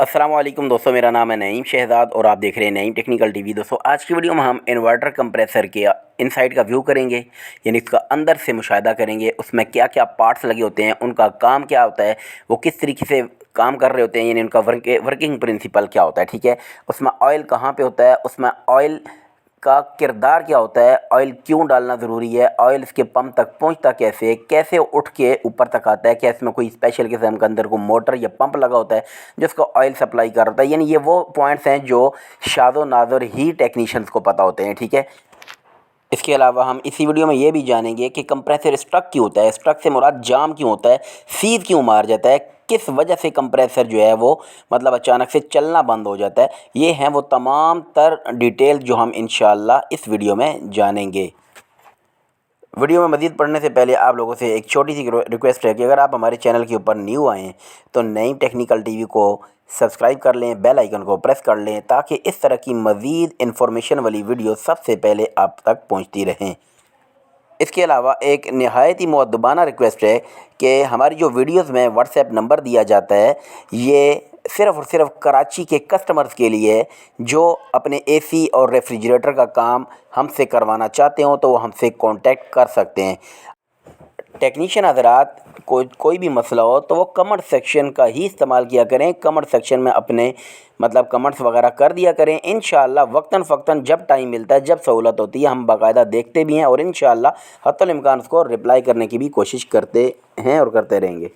अस्सलाम वालेकुम दोस्तों, मेरा नाम है नईम शहज़ाद और आप देख रहे हैं नईम टेक्निकल टीवी। दोस्तों आज की वीडियो में हम इन्वर्टर कंप्रेसर के इनसाइड का व्यू करेंगे, यानी इसका अंदर से मुशाहिदा करेंगे। उसमें क्या क्या पार्ट्स लगे होते हैं, उनका काम क्या होता है, वो किस तरीके से काम कर रहे होते हैं, यानी उनका वर्किंग प्रिंसिपल क्या होता है। ठीक है, उसमें ऑयल कहाँ पे होता है, उसमें ऑयल का किरदार क्या होता है, ऑयल क्यों डालना ज़रूरी है, ऑयल इसके पंप तक पहुंचता कैसे, कैसे उठ के ऊपर तक आता है, क्या इसमें कोई स्पेशल किस्म के अंदर को मोटर या पंप लगा होता है जिसको ऑयल सप्लाई कर रहा है। यानी ये वो पॉइंट्स हैं जो शाज़ो नाज़र ही टेक्नीशियंस को पता होते हैं। ठीक है, इसके अलावा हम इसी वीडियो में ये भी जानेंगे कि कंप्रेसर स्ट्रक क्यों होता है, स्ट्रक से मुराद जाम क्यों होता है, सीज क्यों मार जाता है, किस वजह से कंप्रेसर जो है वो मतलब अचानक से चलना बंद हो जाता है। ये हैं वो तमाम तर डिटेल जो हम इंशाअल्लाह इस वीडियो में जानेंगे। वीडियो में मज़ीद पढ़ने से पहले आप लोगों से एक छोटी सी रिक्वेस्ट है कि अगर आप हमारे चैनल के ऊपर न्यू आए हैं तो नईम टेक्निकल टीवी को सब्सक्राइब कर लें, बेल आइकन को प्रेस कर लें ताकि इस तरह की मज़ीद इन्फॉर्मेशन वाली वीडियो सबसे पहले आप तक पहुंचती रहें। इसके अलावा एक नहायत ही मुअद्दबाना रिक्वेस्ट है कि हमारी जो वीडियोज़ में व्हाट्सएप नंबर दिया जाता है ये सिर्फ़ और सिर्फ कराची के कस्टमर्स के लिए है जो अपने एसी और रेफ्रिजरेटर का काम हमसे करवाना चाहते हो तो वो हमसे कांटेक्ट कर सकते हैं। टेक्नीशियन हज़रात कोई भी मसला हो तो वो कमेंट सेक्शन का ही इस्तेमाल किया करें, कमेंट सेक्शन में अपने मतलब कमेंट्स वगैरह कर दिया करें। इंशाअल्लाह वक्तन फ़क्तन जब टाइम मिलता है, जब सहूलत होती है, हम बाकायदा देखते भी हैं और इंशाअल्लाह हत्तुल इम्कान उसको रिप्लाई करने की भी कोशिश करते हैं और करते रहेंगे।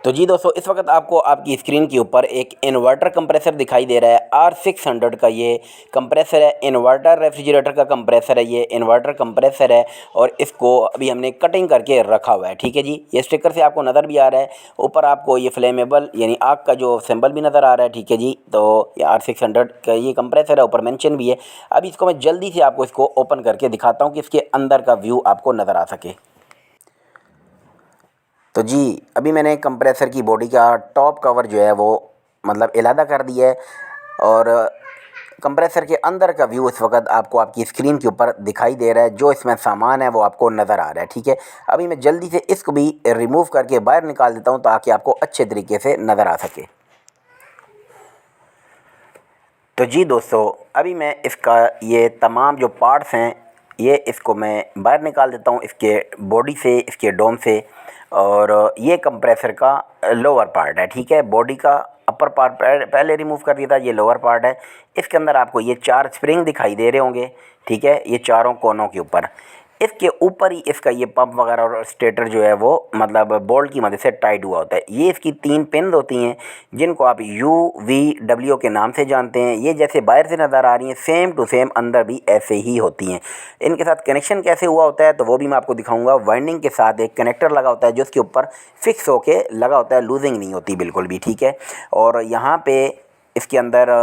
तो जी दोस्तों, इस वक्त आपको आपकी स्क्रीन के ऊपर एक इन्वर्टर कंप्रेसर दिखाई दे रहा है। R600 का ये कंप्रेसर है, इन्वर्टर रेफ्रिजरेटर का कंप्रेसर है, ये इन्वर्टर कंप्रेसर है और इसको अभी हमने कटिंग करके रखा हुआ है। ठीक है जी, ये स्टिकर से आपको नज़र भी आ रहा है, ऊपर आपको ये फ्लेमेबल यानी आग का जो सिंबल भी नज़र आ रहा है। ठीक है जी, तो ये R600 का ये कंप्रेसर है, ऊपर मेंशन भी है। अभी इसको मैं जल्दी से आपको इसको ओपन करके दिखाता हूँ कि इसके अंदर का व्यू आपको नज़र आ सके। तो जी, अभी मैंने कंप्रेसर की बॉडी का टॉप कवर जो है वो मतलब इलादा कर दिया है और कंप्रेसर के अंदर का व्यू इस वक्त आपको आपकी स्क्रीन के ऊपर दिखाई दे रहा है। जो इसमें सामान है वो आपको नज़र आ रहा है। ठीक है, अभी मैं जल्दी से इसको भी रिमूव करके बाहर निकाल देता हूँ ताकि आपको अच्छे तरीके से नज़र आ सके। तो जी दोस्तों, अभी मैं इसका ये तमाम जो पार्ट्स हैं ये इसको मैं बाहर निकाल देता हूँ इसके बॉडी से, इसके डोम से। और ये कंप्रेसर का लोअर पार्ट है। ठीक है, बॉडी का अपर पार्ट पहले रिमूव कर दिया था, ये लोअर पार्ट है। इसके अंदर आपको ये 4 स्प्रिंग दिखाई दे रहे होंगे। ठीक है, ये चारों कोनों के ऊपर, इसके ऊपर ही इसका ये पंप वगैरह और स्टेटर जो है वो मतलब बोल्ट की मदद से टाइट हुआ होता है। ये इसकी 3 पिन होती हैं जिनको आप UVW के नाम से जानते हैं। ये जैसे बाहर से नज़र आ रही हैं सेम टू सेम अंदर भी ऐसे ही होती हैं। इनके साथ कनेक्शन कैसे हुआ होता है तो वो भी मैं आपको दिखाऊंगा। वाइंडिंग के साथ एक कनेक्टर लगा होता है जो उसके ऊपर फिक्स होके लगा होता है, लूजिंग नहीं होती बिल्कुल भी। ठीक है, और यहाँ पे इसके अंदर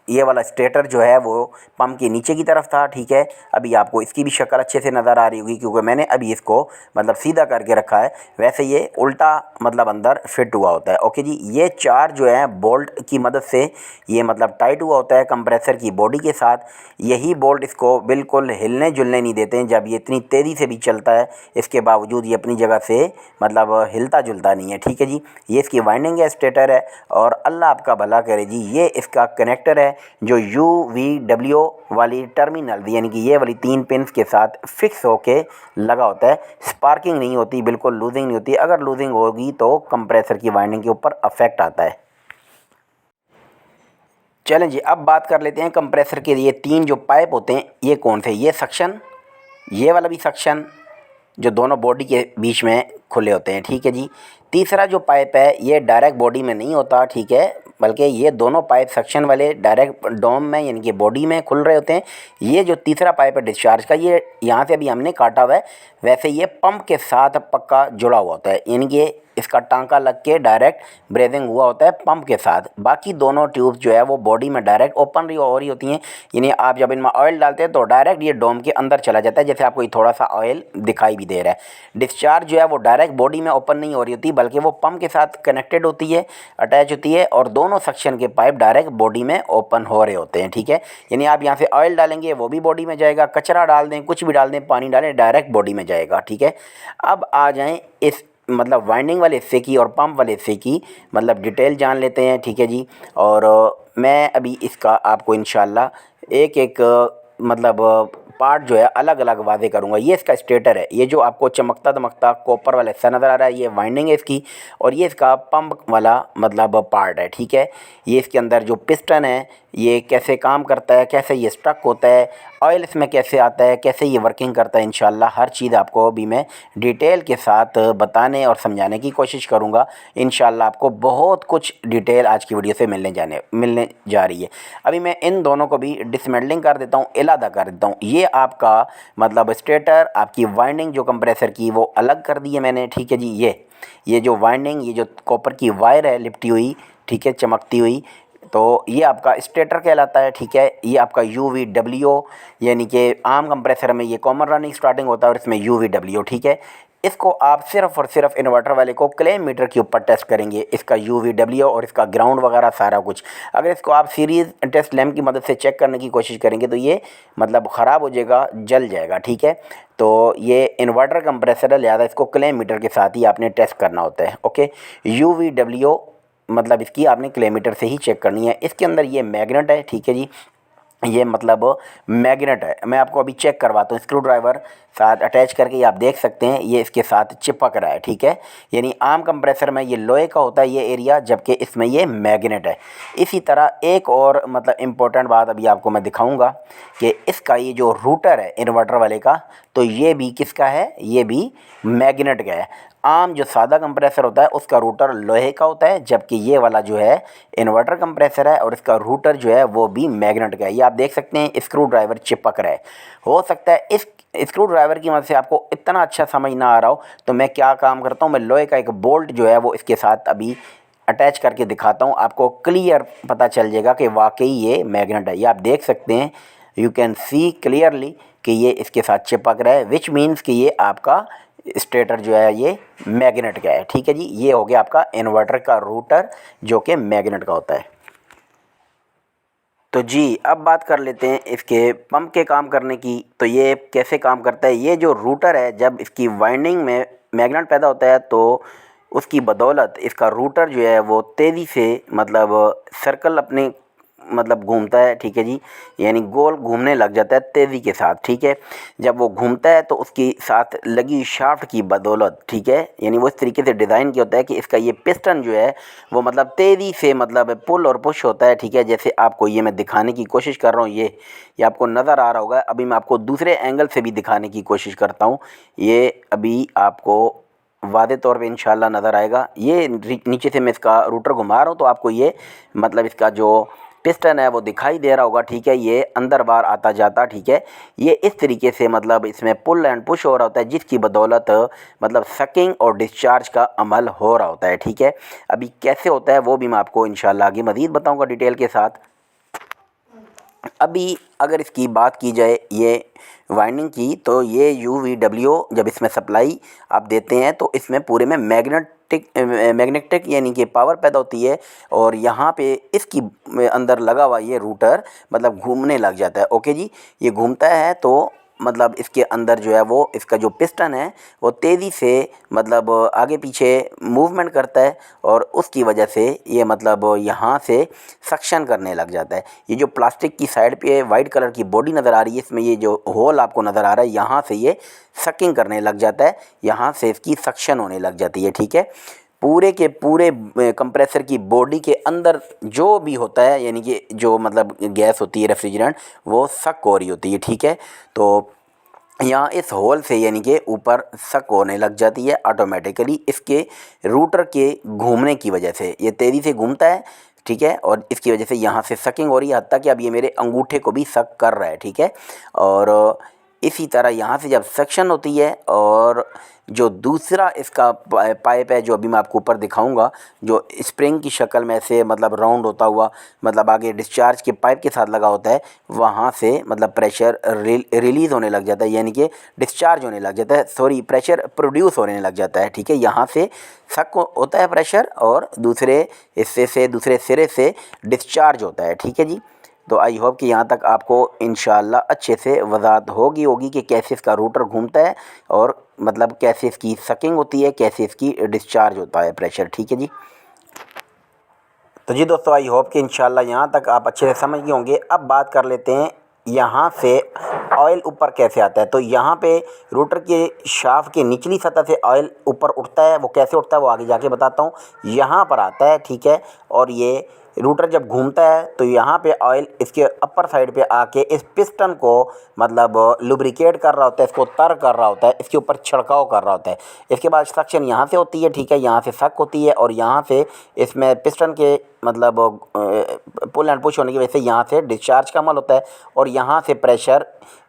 ये वाला स्टेटर जो है वो पंप के नीचे की तरफ था। ठीक है, अभी आपको इसकी भी शक्ल अच्छे से नज़र आ रही होगी क्योंकि मैंने अभी इसको मतलब सीधा करके रखा है, वैसे ये उल्टा मतलब अंदर फिट हुआ होता है। ओके जी, ये 4 जो है बोल्ट की मदद से ये मतलब टाइट हुआ होता है कंप्रेसर की बॉडी के साथ। यही बोल्ट इसको बिल्कुल हिलने जुलने नहीं देते हैं। जब ये इतनी तेज़ी से भी चलता है इसके बावजूद ये अपनी जगह से मतलब हिलता जुलता नहीं है। ठीक है जी, ये इसकी वाइंडिंग है, स्टेटर है और अल्लाह आपका भला करे जी, ये इसका कनेक्टर है जो UVW वाली टर्मिनल यानी कि ये वाली 3 पिन्स के साथ फिक्स होके लगा होता है। स्पार्किंग नहीं होती, बिल्कुल लूजिंग नहीं होती। अगर लूजिंग होगी तो कंप्रेसर की वाइंडिंग के ऊपर अफेक्ट आता है। चलें जी, अब बात कर लेते हैं कंप्रेसर के लिए 3 जो पाइप होते हैं ये कौन से। ये सक्शन, ये वाला भी सक्शन जो दोनों बॉडी के बीच में खुले होते हैं। ठीक है जी, तीसरा जो पाइप है ये डायरेक्ट बॉडी में नहीं होता। ठीक है, बल्कि ये दोनों पाइप सक्शन वाले डायरेक्ट डोम में यानी कि बॉडी में खुल रहे होते हैं। ये जो तीसरा पाइप है डिस्चार्ज का, ये यहाँ से अभी हमने काटा हुआ है, वैसे ये पंप के साथ पक्का जुड़ा हुआ होता है, यानी कि इसका टांका लग के डायरेक्ट ब्रेदिंग हुआ होता है पंप के साथ। बाकी दोनों ट्यूब्स जो है वो बॉडी में डायरेक्ट ओपन हो रही होती हैं, यानी आप जब इनमें ऑयल डालते हैं तो डायरेक्ट ये डोम के अंदर चला जाता है, जैसे आपको ये थोड़ा सा ऑयल दिखाई भी दे रहा है। डिस्चार्ज जो है वो डायरेक्ट बॉडी में ओपन नहीं हो रही होती बल्कि वो पंप के साथ कनेक्टेड होती है, अटैच होती है और दोनों सेक्शन के पाइप डायरेक्ट बॉडी में ओपन हो रहे होते हैं। ठीक है, यानी आप यहाँ से ऑयल डालेंगे वो भी बॉडी में जाएगा, कचरा डाल दें, कुछ भी डाल दें, पानी डालें, डायरेक्ट बॉडी में जाएगा। ठीक है, अब आ जाएँ इस मतलब वाइंडिंग वाले हिस्से की और पंप वाले हिस्से की मतलब डिटेल जान लेते हैं, ठीक है जी। और मैं अभी इसका आपको इंशाल्लाह एक एक मतलब पार्ट जो है अलग अलग वादे करूँगा। ये इसका स्टेटर है, ये जो आपको चमकता दमकता कॉपर वाला हिस्सा नज़र आ रहा है, ये वाइंडिंग है इसकी। और ये इसका पंप वाला मतलब पार्ट है, ठीक है। ये इसके अंदर जो पिस्टन है ये कैसे काम करता है, कैसे ये स्टक होता है, ऑयल इसमें कैसे आता है, कैसे ये वर्किंग करता है, इंशाल्लाह हर चीज़ आपको अभी मैं डिटेल के साथ बताने और समझाने की कोशिश करूँगा। इंशाल्लाह आपको बहुत कुछ डिटेल आज की वीडियो से मिलने जा रही है। अभी मैं इन दोनों को भी डिसमेंटलिंग कर देता हूँ, अलग कर देता हूँ। ये आपका मतलब स्टेटर, आपकी वाइंडिंग जो कंप्रेसर की वो अलग कर दी है मैंने, ठीक है जी। ये जो वाइंडिंग, ये जो कॉपर की वायर है लिपटी हुई, ठीक है, चमकती हुई, तो ये आपका स्टेटर कहलाता है, ठीक है। ये आपका UVW, यानी कि आम कंप्रेसर में ये कॉमन रनिंग स्टार्टिंग होता है और इसमें UVW, ठीक है। इसको आप सिर्फ और सिर्फ इन्वर्टर वाले को क्लेम मीटर के ऊपर टेस्ट करेंगे, इसका UVW और इसका ग्राउंड वगैरह सारा कुछ। अगर इसको आप सीरीज़ टेस्ट लैम्प की मदद से चेक करने की कोशिश करेंगे तो ये मतलब ख़राब हो जाएगा, जल जाएगा, ठीक है। तो ये इन्वर्टर कंप्रेसर है, लिहाजा इसको क्लेम मीटर के साथ ही आपने टेस्ट करना होता है, ओके। UVW मतलब इसकी आपने किलोमीटर से ही चेक करनी है। इसके अंदर ये मैग्नेट है, ठीक है जी। ये मतलब मैग्नेट है, मैं आपको अभी चेक करवाता हूँ। स्क्रू ड्राइवर साथ अटैच करके ये आप देख सकते हैं, ये इसके साथ चिपक रहा है, ठीक है। यानी आम कंप्रेसर में ये लोहे का होता है ये एरिया, जबकि इसमें ये मैग्नेट है। इसी तरह एक और मतलब इम्पोर्टेंट बात अभी आपको मैं दिखाऊंगा कि इसका ये जो रूटर है इन्वर्टर वाले का, तो ये भी किसका है, ये भी मैग्नेट का है। आम जो सादा कंप्रेसर होता है उसका रूटर लोहे का होता है, जबकि ये वाला जो है इन्वर्टर कंप्रेसर है और इसका रूटर जो है वो भी मैग्नेट का है। ये आप देख सकते हैं स्क्रू ड्राइवर चिपक रहा है। हो सकता है इस स्क्रू ड्राइवर की मदद से आपको इतना अच्छा समझ ना आ रहा हो, तो मैं क्या काम करता हूँ, मैं लोहे का एक बोल्ट जो है वो इसके साथ अभी अटैच करके दिखाता हूँ, आपको क्लियर पता चल जाएगा कि वाकई ये मैग्नेट है। ये आप देख सकते हैं, यू कैन सी क्लियरली कि ये इसके साथ चिपक रहा है, विच मीन्स कि ये आपका स्टेटर जो है ये मैग्नेट का है, ठीक है जी। ये हो गया आपका इन्वर्टर का रूटर जो कि मैग्नेट का होता है। तो जी अब बात कर लेते हैं इसके पंप के काम करने की। तो ये कैसे काम करता है, ये जो रूटर है जब इसकी वाइंडिंग में मैग्नेट पैदा होता है तो उसकी बदौलत इसका रूटर जो है वो तेज़ी से मतलब सर्कल अपने मतलब घूमता है, ठीक है जी। यानी गोल घूमने लग जाता है तेज़ी के साथ, ठीक है। जब वो घूमता है तो उसकी साथ लगी शाफ्ट की बदौलत, ठीक है, यानी वो इस तरीके से डिज़ाइन किया होता है कि इसका ये पिस्टन जो है वो मतलब तेज़ी से मतलब पुल और पुश होता है, ठीक है। जैसे आपको ये मैं दिखाने की कोशिश कर रहा हूँ, ये आपको नज़र आ रहा होगा। अभी मैं आपको दूसरे एंगल से भी दिखाने की कोशिश करता हूँ, ये अभी आपको वादे तौर पे इंशाल्लाह नज़र आएगा। ये नीचे से मैं इसका रूटर घुमा रहा हूँ तो आपको ये मतलब इसका जो पिस्टन है वो दिखाई दे रहा होगा, ठीक है। ये अंदर बाहर आता जाता, ठीक है। ये इस तरीके से मतलब इसमें पुल एंड पुश हो रहा होता है, जिसकी बदौलत मतलब सकिंग और डिस्चार्ज का अमल हो रहा होता है, ठीक है। अभी कैसे होता है वो भी मैं आपको इंशाल्लाह आगे मज़ीद बताऊँगा डिटेल के साथ। अभी अगर इसकी बात की जाए ये वाइंडिंग की, तो ये UVW जब इसमें सप्लाई आप देते हैं तो इसमें पूरे में मैग्नेटिक यानी कि पावर पैदा होती है, और यहाँ पे इसकी अंदर लगा हुआ ये रूटर मतलब घूमने लग जाता है, ओके जी। ये घूमता है तो मतलब इसके अंदर जो है वो इसका जो पिस्टन है वो तेज़ी से मतलब आगे पीछे मूवमेंट करता है, और उसकी वजह से ये मतलब यहाँ से सक्शन करने लग जाता है। ये जो प्लास्टिक की साइड पे वाइट कलर की बॉडी नज़र आ रही है, इसमें ये जो होल आपको नज़र आ रहा है, यहाँ से ये सकिंग करने लग जाता है, यहाँ से इसकी सक्शन होने लग जाती है, ठीक है। पूरे के पूरे कंप्रेसर की बॉडी के अंदर जो भी होता है, यानी कि जो मतलब गैस होती है रेफ्रिजरेंट, वो सक हो रही होती है, ठीक है। तो यहाँ इस होल से यानी कि ऊपर सक होने लग जाती है ऑटोमेटिकली, इसके रूटर के घूमने की वजह से ये तेज़ी से घूमता है, ठीक है। और इसकी वजह से यहाँ से सकिंग हो रही है, हत्ता कि अब ये मेरे अंगूठे को भी सक कर रहा है, ठीक है। और इसी तरह यहाँ से जब सक्शन होती है, और जो दूसरा इसका पाइप है जो अभी मैं आपको ऊपर दिखाऊंगा, जो स्प्रिंग की शक्ल में से मतलब राउंड होता हुआ मतलब आगे डिस्चार्ज के पाइप के साथ लगा होता है, वहाँ से मतलब प्रेशर रिलीज़ होने लग जाता है, यानी कि डिस्चार्ज होने लग जाता है, सॉरी प्रेशर प्रोड्यूस होने लग जाता है, ठीक है। यहाँ से सक होता है प्रेशर और दूसरे हिस्से से दूसरे सिरे से डिस्चार्ज होता है, ठीक है जी। तो आई होप कि यहाँ तक आपको इंशाल्लाह अच्छे से वजाहत होगी कि कैसे इसका रूटर घूमता है और मतलब कैसे इसकी सकिंग होती है, कैसे इसकी डिस्चार्ज होता है प्रेशर। ठीक है जी। तो जी दोस्तों, आई होप कि इंशाल्लाह यहाँ तक आप अच्छे से समझ गए होंगे। अब बात कर लेते हैं यहाँ से ऑयल ऊपर कैसे आता है। तो यहाँ पे रोटर के शाफ्ट के निचली सतह से ऑयल ऊपर उठता है। वो कैसे उठता है वो आगे जाके बताता हूँ। यहाँ पर आता है, ठीक है, और ये रूटर जब घूमता है तो यहाँ पे ऑयल इसके अपर साइड पे आके इस पिस्टन को मतलब लुब्रिकेट कर रहा होता है, इसको तर कर रहा होता है, इसके ऊपर छिड़काव कर रहा होता है। इसके बाद सक्शन यहाँ से होती है, ठीक है, यहाँ से सक होती है और यहाँ से इसमें पिस्टन के मतलब पुल एंड पुश होने की वजह से यहाँ से डिस्चार्ज का अमल होता है और यहाँ से प्रेशर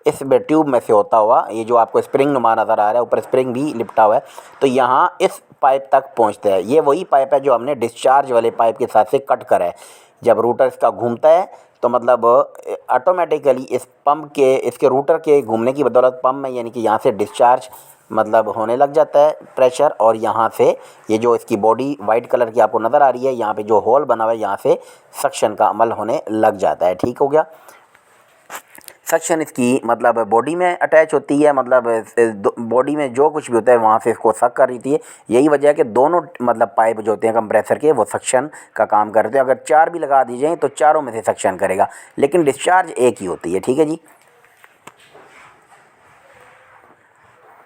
इस ट्यूब में से होता हुआ, ये जो आपको स्प्रिंग नुमा नज़र आ रहा है, ऊपर स्प्रिंग भी लिपटा हुआ है, तो यहाँ इस पाइप तक पहुँचता है। ये वही पाइप है जो हमने डिस्चार्ज वाले पाइप के साथ से कट करा है। जब रूटर इसका घूमता है तो मतलब ऑटोमेटिकली इस पंप के, इसके रूटर के घूमने की बदौलत पंप में यानी कि यहाँ से डिस्चार्ज मतलब होने लग जाता है प्रेशर, और यहाँ से ये जो इसकी बॉडी वाइट कलर की आपको नज़र आ रही है, यहाँ पे जो होल बना हुआ है, यहाँ से सक्शन का अमल होने लग जाता है। ठीक हो गया। सक्शन इसकी मतलब बॉडी में अटैच होती है, मतलब बॉडी में जो कुछ भी होता है वहाँ से इसको सक कर रही है। यही वजह है कि दोनों मतलब पाइप जो होते हैं कंप्रेसर के वो सक्शन का काम करते हैं। अगर चार भी लगा दी जाए तो चारों में से सक्शन करेगा, लेकिन डिस्चार्ज एक ही होती है। ठीक है जी।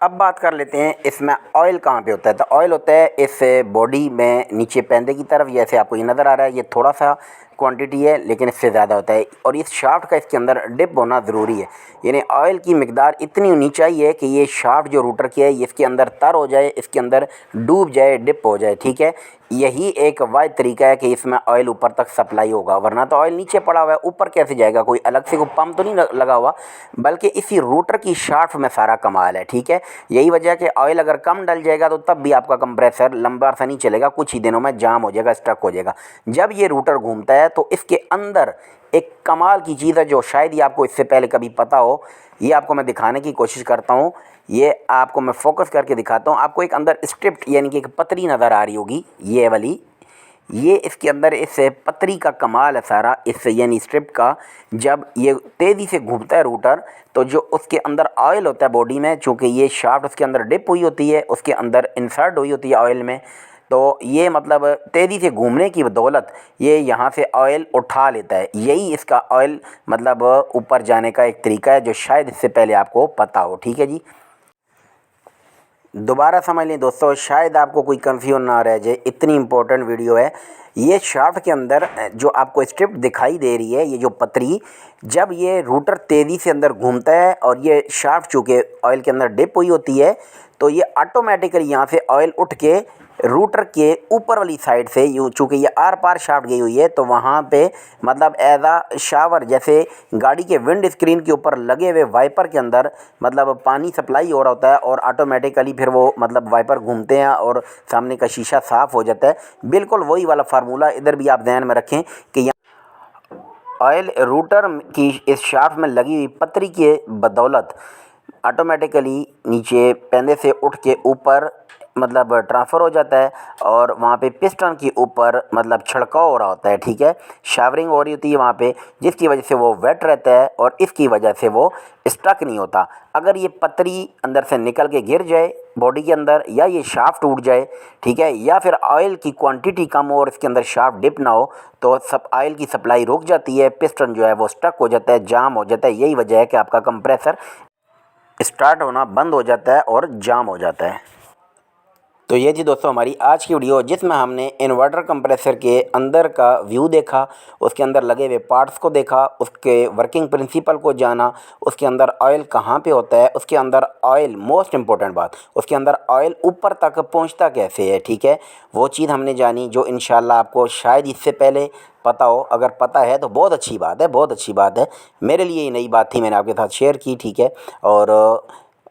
अब बात कर लेते हैं इसमें ऑयल कहाँ पे होता है। तो ऑयल होता है इस बॉडी में नीचे पैंदे की तरफ, जैसे आपको ये नज़र आ रहा है। ये थोड़ा सा क्वांटिटी है लेकिन इससे ज़्यादा होता है, और इस शाफ्ट का इसके अंदर डिप होना ज़रूरी है। यानी ऑयल की मिकदार इतनी होनी चाहिए कि ये शाफ्ट जो रूटर की है ये इसके अंदर तर हो जाए, इसके अंदर डूब जाए, डिप हो जाए। ठीक है, यही एक वाहिद तरीका है कि इसमें ऑयल ऊपर तक सप्लाई होगा, वरना तो ऑयल नीचे पड़ा हुआ है, ऊपर कैसे जाएगा? कोई अलग से कोई पंप तो नहीं लगा हुआ, बल्कि इसी रूटर की शाफ्ट में सारा कमाल है। ठीक है, यही वजह है कि ऑयल अगर कम डल जाएगा तो तब भी आपका कंप्रेसर लंबा सा नहीं चलेगा, कुछ ही दिनों में जाम हो जाएगा, स्ट्रक हो जाएगा। जब ये रूटर घूमता है तो इसके अंदर एक कमाल की चीज़ है जो शायद ही आपको इससे पहले कभी पता हो। ये आपको मैं दिखाने की कोशिश करता हूँ, ये आपको मैं फोकस करके दिखाता हूँ। आपको एक अंदर स्ट्रिप यानी कि एक पतरी नज़र आ रही होगी, ये वाली, ये इसके अंदर इस पतरी का कमाल है सारा, इस यानी स्ट्रिप का। जब ये तेज़ी से घूमता है रूटर तो जो उसके अंदर ऑयल होता है बॉडी में, चूँकि ये शाफ्ट उसके अंदर डिप हुई होती है, उसके अंदर इंसर्ट हुई होती है ऑयल में, तो ये मतलब तेज़ी से घूमने की बदौलत ये यहाँ से ऑयल उठा लेता है। यही इसका ऑयल मतलब ऊपर जाने का एक तरीका है जो शायद इससे पहले आपको पता हो। ठीक है जी, दोबारा समझ लें दोस्तों, शायद आपको कोई कन्फ्यूजन ना रह जाए, इतनी इम्पोर्टेंट वीडियो है। ये शाफ्ट के अंदर जो आपको स्ट्रिप दिखाई दे रही है, ये जो पतरी, जब ये रूटर तेज़ी से अंदर घूमता है और ये शाफ्ट चूँकि ऑयल के अंदर डिप हुई होती है, तो ये ऑटोमेटिकली यहाँ से ऑयल उठ के रूटर के ऊपर वाली साइड से, यूँ चूँकि ये आर पार शाफ्ट गई हुई है, तो वहाँ पे मतलब एज आ शावर, जैसे गाड़ी के विंड स्क्रीन के ऊपर लगे हुए वाइपर के अंदर मतलब पानी सप्लाई हो रहा होता है और ऑटोमेटिकली फिर वो मतलब वाइपर घूमते हैं और सामने का शीशा साफ़ हो जाता है। बिल्कुल वही वाला फार्मूला इधर भी आप ध्यान में रखें कि ऑयल रूटर की इस शाफ्ट में लगी हुई पतरी के बदौलत ऑटोमेटिकली नीचे पैंदे से उठ के ऊपर मतलब ट्रांसफ़र हो जाता है और वहाँ पे पिस्टन के ऊपर मतलब छिड़काव हो रहा होता है। ठीक है, शावरिंग हो रही होती है वहाँ पे, जिसकी वजह से वो वेट रहता है और इसकी वजह से वो स्टक नहीं होता। अगर ये पतरी अंदर से निकल के गिर जाए बॉडी के अंदर, या ये शाफ्ट टूट जाए, ठीक है, या फिर ऑयल की क्वांटिटी कम हो और इसके अंदर शाफ्ट डिप ना हो, तो सब ऑयल की सप्लाई रुक जाती है, पिस्टन जो है वो स्टक हो जाता है, जाम हो जाता है। यही वजह है कि आपका कंप्रेसर स्टार्ट होना बंद हो जाता है और जाम हो जाता है। तो ये जी दोस्तों हमारी आज की वीडियो, जिसमें हमने इन्वर्टर कंप्रेसर के अंदर का व्यू देखा, उसके अंदर लगे हुए पार्ट्स को देखा, उसके वर्किंग प्रिंसिपल को जाना, उसके अंदर ऑयल कहाँ पे होता है, उसके अंदर ऑयल, मोस्ट इम्पोर्टेंट बात, उसके अंदर ऑयल ऊपर तक पहुँचता कैसे है। ठीक है, वो चीज़ हमने जानी जो इंशाल्लाह आपको शायद इससे पहले पता हो। अगर पता है तो बहुत अच्छी बात है, बहुत अच्छी बात है। मेरे लिए ये नई बात थी, मैंने आपके साथ शेयर की। ठीक है, और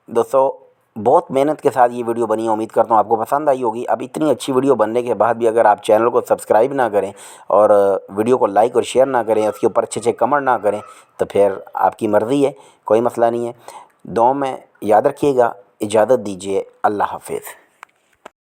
दोस्तों बहुत मेहनत के साथ ये वीडियो बनी है, उम्मीद करता हूँ आपको पसंद आई होगी। अब इतनी अच्छी वीडियो बनने के बाद भी अगर आप चैनल को सब्सक्राइब ना करें और वीडियो को लाइक और शेयर ना करें, उसके ऊपर अच्छे अच्छे कमेंट ना करें, तो फिर आपकी मर्ज़ी है, कोई मसला नहीं है। दुआ में याद रखिएगा, इजाज़त दीजिए, अल्लाह हाफिज़।